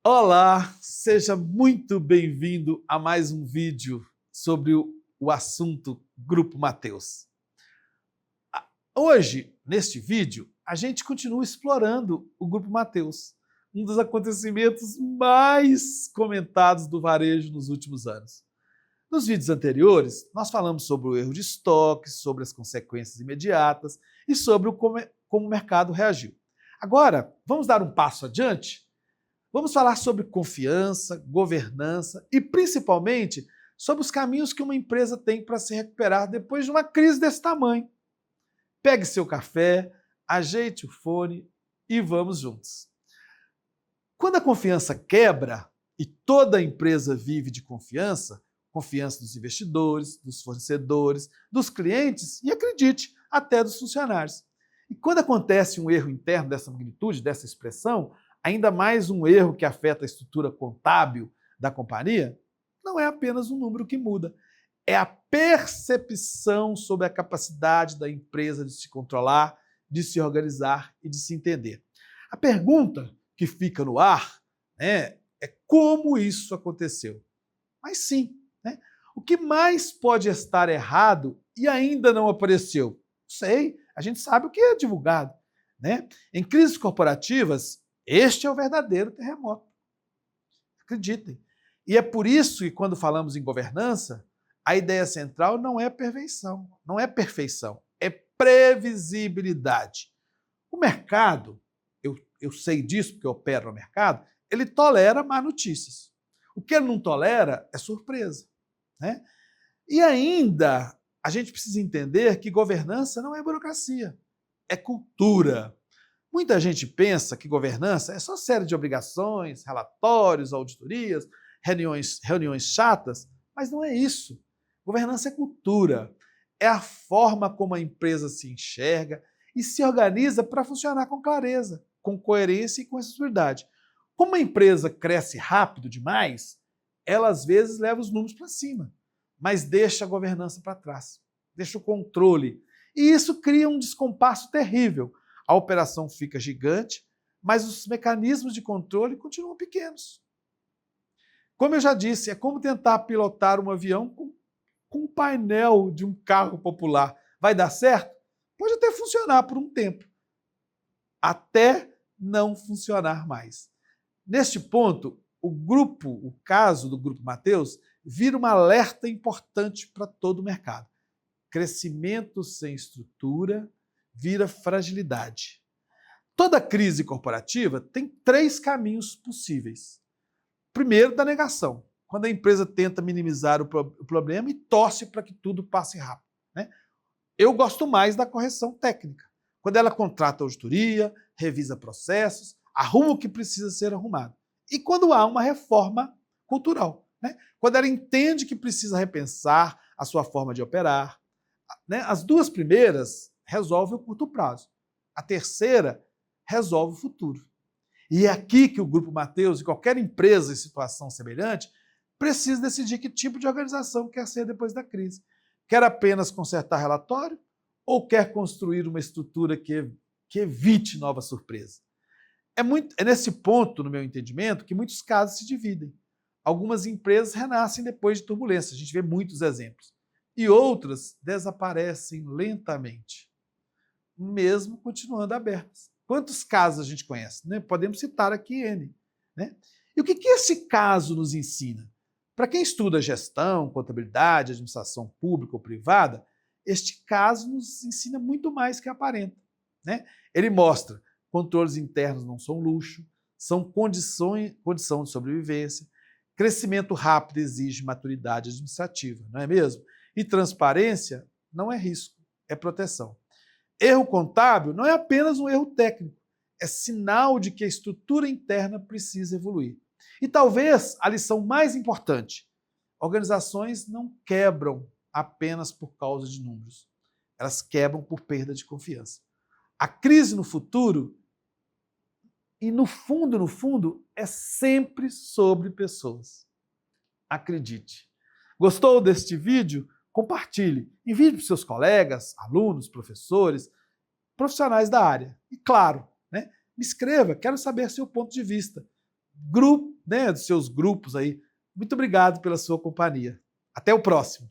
Olá, seja muito bem-vindo a mais um vídeo sobre o assunto Grupo Mateus. Hoje, neste vídeo, a gente continua explorando o Grupo Mateus, um dos acontecimentos mais comentados do varejo nos últimos anos. Nos vídeos anteriores, nós falamos sobre o erro de estoque, sobre as consequências imediatas e sobre como o mercado reagiu. Agora, vamos dar um passo adiante? Vamos falar sobre confiança, governança e, principalmente, sobre os caminhos que uma empresa tem para se recuperar depois de uma crise desse tamanho. Pegue seu café, ajeite o fone e vamos juntos. Quando a confiança quebra, e toda empresa vive de confiança, confiança dos investidores, dos fornecedores, dos clientes e, acredite, até dos funcionários. E quando acontece um erro interno dessa magnitude, dessa expressão, ainda mais um erro que afeta a estrutura contábil da companhia, não é apenas um número que muda, é a percepção sobre a capacidade da empresa de se controlar, de se organizar e de se entender. A pergunta que fica no ar é como isso aconteceu. Mas sim, o que mais pode estar errado e ainda não apareceu? Sei, a gente sabe o que é divulgado. Em crises corporativas, este é o verdadeiro terremoto. Acreditem. E é por isso que, quando falamos em governança, a ideia central não é perfeição, é previsibilidade. O mercado, eu sei disso porque eu opero no mercado, ele tolera más notícias. O que ele não tolera é surpresa. E ainda, a gente precisa entender que governança não é burocracia, é cultura. Muita gente pensa que governança é só série de obrigações, relatórios, auditorias, reuniões chatas, mas não é isso. Governança é cultura, é a forma como a empresa se enxerga e se organiza para funcionar com clareza, com coerência e com responsabilidade. Como a empresa cresce rápido demais, ela às vezes leva os números para cima, mas deixa a governança para trás, deixa o controle. E isso cria um descompasso terrível. A operação fica gigante, mas os mecanismos de controle continuam pequenos. Como eu já disse, é como tentar pilotar um avião com o painel de um carro popular. Vai dar certo? Pode até funcionar por um tempo, até não funcionar mais. Neste ponto, o caso do Grupo Mateus, vira um alerta importante para todo o mercado. Crescimento sem estrutura vira fragilidade. Toda crise corporativa tem 3 caminhos possíveis. Primeiro, da negação, quando a empresa tenta minimizar o problema e torce para que tudo passe rápido. Eu gosto mais da correção técnica, quando ela contrata auditoria, revisa processos, arruma o que precisa ser arrumado. E quando há uma reforma cultural, quando ela entende que precisa repensar a sua forma de operar. As 2 primeiras resolvem o curto prazo. A terceira resolve o futuro. E é aqui que o Grupo Mateus e qualquer empresa em situação semelhante precisa decidir que tipo de organização quer ser depois da crise. Quer apenas consertar relatório ou quer construir uma estrutura que evite nova surpresa? É nesse ponto, no meu entendimento, que muitos casos se dividem. Algumas empresas renascem depois de turbulência, a gente vê muitos exemplos. E outras desaparecem lentamente, mesmo continuando abertas. Quantos casos a gente conhece? Podemos citar aqui N. E o que esse caso nos ensina? Para quem estuda gestão, contabilidade, administração pública ou privada, este caso nos ensina muito mais que aparenta. Ele mostra: controles internos não são luxo, são condição de sobrevivência, crescimento rápido exige maturidade administrativa, não é mesmo? E transparência não é risco, é proteção. Erro contábil não é apenas um erro técnico, é sinal de que a estrutura interna precisa evoluir. E talvez a lição mais importante: organizações não quebram apenas por causa de números, elas quebram por perda de confiança. A crise no futuro, e no fundo, é sempre sobre pessoas. Acredite. Gostou deste vídeo? Compartilhe, envie para os seus colegas, alunos, professores, profissionais da área. E claro, me escreva, quero saber seu ponto de vista. Grupo né, dos seus grupos aí. Muito obrigado pela sua companhia. Até o próximo.